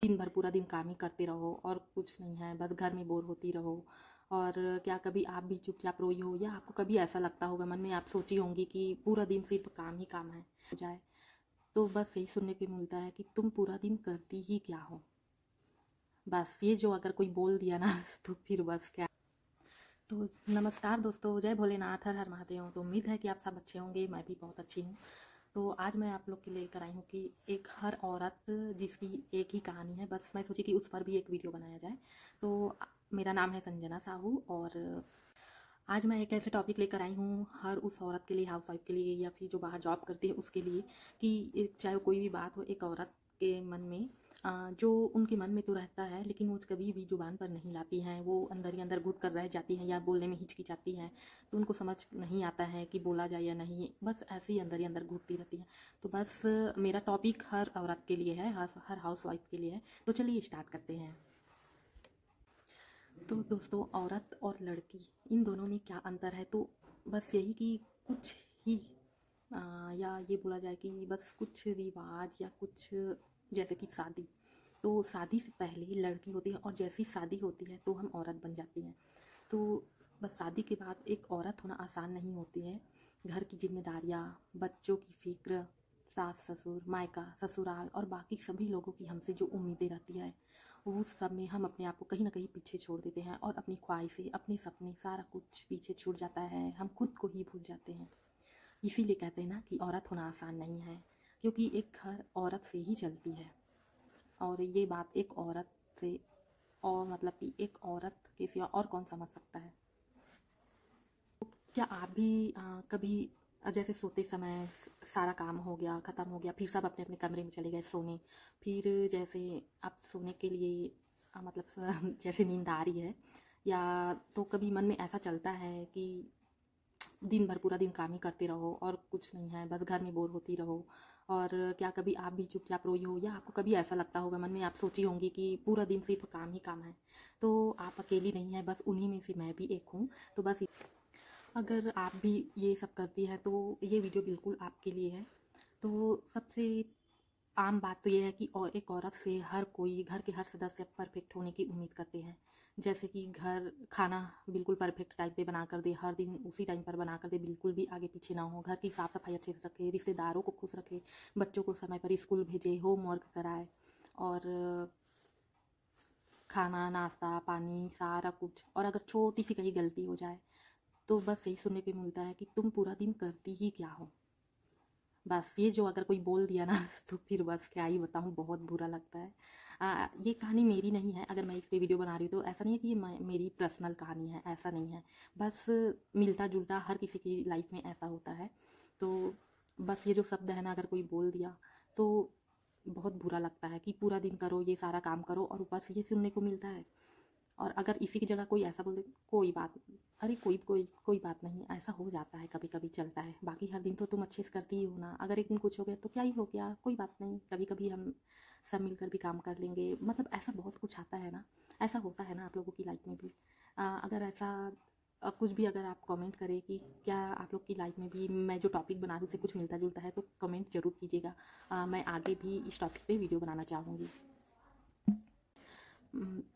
दिन भर पूरा दिन काम ही करते रहो और कुछ नहीं है, बस घर में बोर होती रहो। और क्या कभी आप भी चुपचाप रोई हो, या आपको कभी ऐसा लगता होगा मन में, आप सोची होंगी कि पूरा दिन सिर्फ काम ही काम है हो जाए, तो बस यही सुनने को मिलता है कि तुम पूरा दिन करती ही क्या हो। बस ये जो अगर कोई बोल दिया ना तो फिर बस क्या। तो नमस्कार दोस्तों, जय भोलेनाथ, हर हर महादेव। तो उम्मीद है कि आप सब अच्छे होंगे, मैं भी बहुत अच्छी हूँ। तो आज मैं आप लोग के लिए लेकर आई हूँ कि एक हर औरत जिसकी एक ही कहानी है, बस मैं सोची कि उस पर भी एक वीडियो बनाया जाए। तो मेरा नाम है संजना साहू, और आज मैं एक ऐसे टॉपिक लेकर आई हूँ हर उस औरत के लिए, हाउस वाइफ के लिए, या फिर जो बाहर जॉब करती है उसके लिए, कि चाहे कोई भी बात हो, एक औरत के मन में जो उनके मन में तो रहता है, लेकिन वो कभी भी जुबान पर नहीं लाती हैं। वो अंदर ही अंदर घुट कर रह जाती हैं या बोलने में हिचकिचाती हैं, तो उनको समझ नहीं आता है कि बोला जाए या नहीं, बस ऐसे ही अंदर घुटती रहती हैं। तो बस मेरा टॉपिक हर औरत के लिए है, हर हाउस वाइफ के लिए है। तो चलिए स्टार्ट करते हैं। तो दोस्तों, औरत और लड़की इन दोनों में क्या अंतर है? तो बस यही कि कुछ ही या ये बोला जाए कि बस कुछ रिवाज या कुछ, जैसे कि शादी। तो शादी से पहले लड़की होती है, और जैसी शादी होती है तो हम औरत बन जाती हैं। तो बस शादी के बाद एक औरत होना आसान नहीं होती है। घर की जिम्मेदारियाँ, बच्चों की फिक्र, सास ससुर, मायका, ससुराल और बाकी सभी लोगों की हमसे जो उम्मीदें रहती है, वो सब में हम अपने आप को कहीं ना कहीं पीछे छोड़ देते हैं, और अपनी ख्वाहिशें, अपने सपने, सारा कुछ पीछे छूट जाता है। हम खुद को ही भूल जाते हैं। इसीलिए कहते हैं ना कि औरत होना आसान नहीं है, क्योंकि एक घर औरत से ही चलती है। और ये बात एक औरत से, और मतलब कि एक औरत के सिवा और कौन समझ सकता है। क्या आप भी कभी जैसे सोते समय सारा काम हो गया, ख़त्म हो गया, फिर सब अपने अपने कमरे में चले गए सोने, फिर जैसे आप सोने के लिए मतलब जैसे नींद आ रही है, या तो कभी मन में ऐसा चलता है कि दिन भर पूरा दिन काम ही करते रहो और कुछ नहीं है, बस घर में बोर होती रहो। और क्या कभी आप भी चुपचाप रोई हो, या आपको कभी ऐसा लगता होगा मन में, आप सोची होंगी कि पूरा दिन सिर्फ काम ही काम है। तो आप अकेली नहीं है, बस उन्हीं में से मैं भी एक हूँ। तो बस अगर आप भी ये सब करती हैं तो ये वीडियो बिल्कुल आपके लिए है। तो सबसे आम बात तो ये है कि और एक औरत से हर कोई, घर के हर सदस्य परफेक्ट होने की उम्मीद करते हैं। जैसे कि घर खाना बिल्कुल परफेक्ट टाइम पे बना कर दे, हर दिन उसी टाइम पर बना कर दे, बिल्कुल भी आगे पीछे ना हो, घर की साफ सफाई अच्छे से रखे, रिश्तेदारों को खुश रखे, बच्चों को समय पर स्कूल भेजे, होमवर्क कराए, और खाना, नाश्ता, पानी, सारा कुछ। और अगर छोटी सी कहीं गलती हो जाए तो बस यही सुनने को मिलता है कि तुम पूरा दिन करती ही क्या हो। बस ये जो अगर कोई बोल दिया ना तो फिर बस क्या ही बताऊँ, बहुत बुरा लगता है। ये कहानी मेरी नहीं है, अगर मैं इस पे वीडियो बना रही हूँ तो ऐसा नहीं है कि ये मेरी पर्सनल कहानी है, ऐसा नहीं है। बस मिलता जुलता हर किसी की लाइफ में ऐसा होता है। तो बस ये जो शब्द है ना, अगर कोई बोल दिया तो बहुत बुरा लगता है कि पूरा दिन करो, ये सारा काम करो, और ऊपर से ये सुनने को मिलता है। और अगर इसी की जगह कोई ऐसा बोल दे, कोई बात नहीं, अरे कोई कोई कोई बात नहीं, ऐसा हो जाता है, कभी कभी चलता है, बाकी हर दिन तो तुम अच्छे से करती ही हो ना, अगर एक दिन कुछ हो गया तो क्या ही हो गया, कोई बात नहीं, कभी कभी हम सब मिलकर भी काम कर लेंगे। मतलब ऐसा बहुत कुछ आता है ना, ऐसा होता है ना आप लोगों की लाइफ में भी। अगर ऐसा कुछ भी अगर आप कमेंट करें कि क्या आप लोग की लाइफ में भी मैं जो टॉपिक बना रही हूँ उससे कुछ मिलता जुलता है, तो कमेंट जरूर कीजिएगा। मैं आगे भी इस टॉपिक पे वीडियो बनाना चाहूँगी।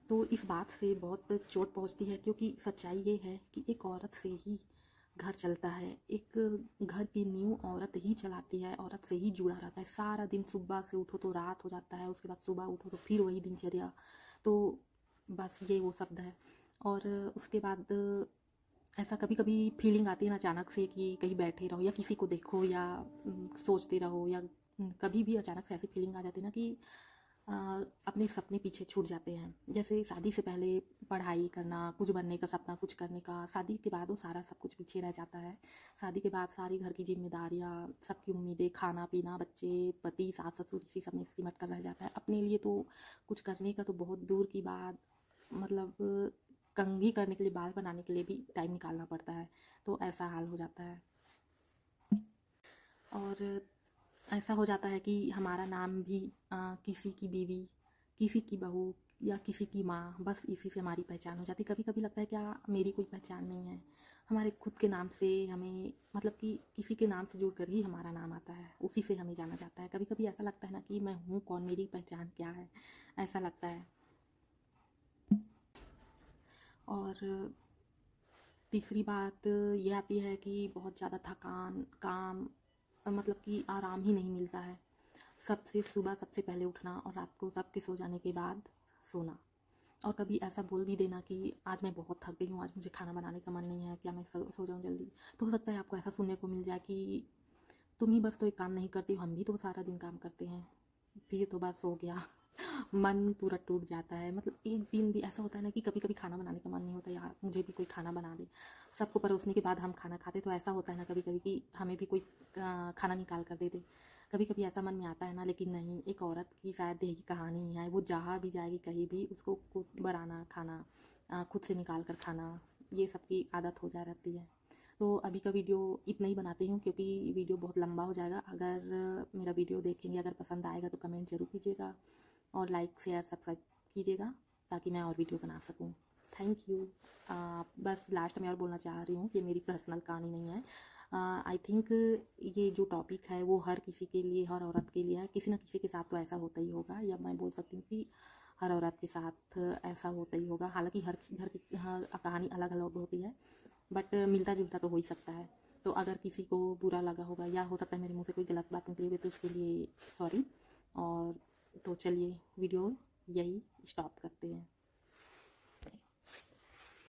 तो इस बात से बहुत चोट पहुंचती है, क्योंकि सच्चाई ये है कि एक औरत से ही घर चलता है। एक घर की नींव औरत ही चलाती है, औरत से ही जुड़ा रहता है। सारा दिन सुबह से उठो तो रात हो जाता है, उसके बाद सुबह उठो तो फिर वही दिनचर्या। तो बस ये वो शब्द है। और उसके बाद ऐसा कभी कभी फीलिंग आती है ना अचानक से, कि कहीं बैठे रहो या किसी को देखो, या सोचते रहो, या कभी भी अचानक से ऐसी फीलिंग आ जाती है ना कि अ, अपने सपने पीछे छूट जाते हैं। जैसे शादी से पहले पढ़ाई करना, कुछ बनने का सपना, कुछ करने का, शादी के बाद वो सारा सब कुछ पीछे रह जाता है। शादी के बाद सारी घर की जिम्मेदारियाँ, सबकी उम्मीदें, खाना पीना, बच्चे, पति, सास ससुर, इसी सब में सिमट कर रह जाता है। अपने लिए तो कुछ करने का तो बहुत दूर की बात, मतलब कंघी करने के लिए, बाल बनाने के लिए भी टाइम निकालना पड़ता है। तो ऐसा हाल हो जाता है। और ऐसा हो जाता है कि हमारा नाम भी किसी की बीवी, किसी की बहू या किसी की माँ, बस इसी से हमारी पहचान हो जाती है। कभी कभी लगता है क्या मेरी कोई पहचान नहीं है, हमारे खुद के नाम से हमें, मतलब कि किसी के नाम से जुड़कर ही हमारा नाम आता है, उसी से हमें जाना जाता है। कभी कभी ऐसा लगता है ना कि मैं हूँ कौन, मेरी पहचान क्या है, ऐसा लगता है। और तीसरी बात ये आती है कि बहुत ज़्यादा थकान, काम, मतलब कि आराम ही नहीं मिलता है। सबसे सुबह सबसे पहले उठना और रात को सबके सो जाने के बाद सोना। और कभी ऐसा बोल भी देना कि आज मैं बहुत थक गई हूँ, आज मुझे खाना बनाने का मन नहीं है, क्या मैं सो जाऊँ जल्दी। तो हो सकता है आपको ऐसा सुनने को मिल जाए कि तुम ही बस तो एक काम नहीं करती हो, हम भी तो सारा दिन काम करते हैं। फिर तो बस हो गया। मन पूरा टूट जाता है। मतलब एक दिन भी ऐसा होता है ना कि कभी कभी खाना बनाने का मन नहीं होता, यार मुझे भी कोई खाना बना दे। सबको परोसने के बाद हम खाना खाते, तो ऐसा होता है ना कभी कभी कि हमें भी कोई खाना निकाल कर दे दे। कभी कभी ऐसा मन में आता है ना, लेकिन नहीं, एक औरत की शायद यही कहानी है, वो जहाँ भी जाएगी कहीं भी उसको खुद बनाना खाना, खुद से निकाल कर खाना, ये सब की आदत हो जा रहती है। तो अभी का वीडियो इतना ही बनाती हूँ, क्योंकि वीडियो बहुत लंबा हो जाएगा। अगर मेरा वीडियो देखेंगे, अगर पसंद आएगा तो कमेंट जरूर कीजिएगा और लाइक शेयर सब्सक्राइब कीजिएगा, ताकि मैं और वीडियो बना सकूँ। Thank you. बस लास्ट में और बोलना चाह रही हूँ कि मेरी पर्सनल कहानी नहीं है। आई थिंक ये जो टॉपिक है वो हर किसी के लिए, हर औरत के लिए है। किसी न किसी के साथ तो ऐसा होता ही होगा, या मैं बोल सकती हूँ कि हर औरत के साथ ऐसा होता ही होगा। हालांकि हर घर की कहानी अलग अलग होती है, बट मिलता जुलता तो हो ही सकता है। तो अगर किसी को बुरा लगा होगा, या हो सकता है मेरे मुँह से कोई गलत बात निकली होगी, तो उसके लिए सॉरी। और तो चलिए वीडियो यही स्टॉप करते हैं।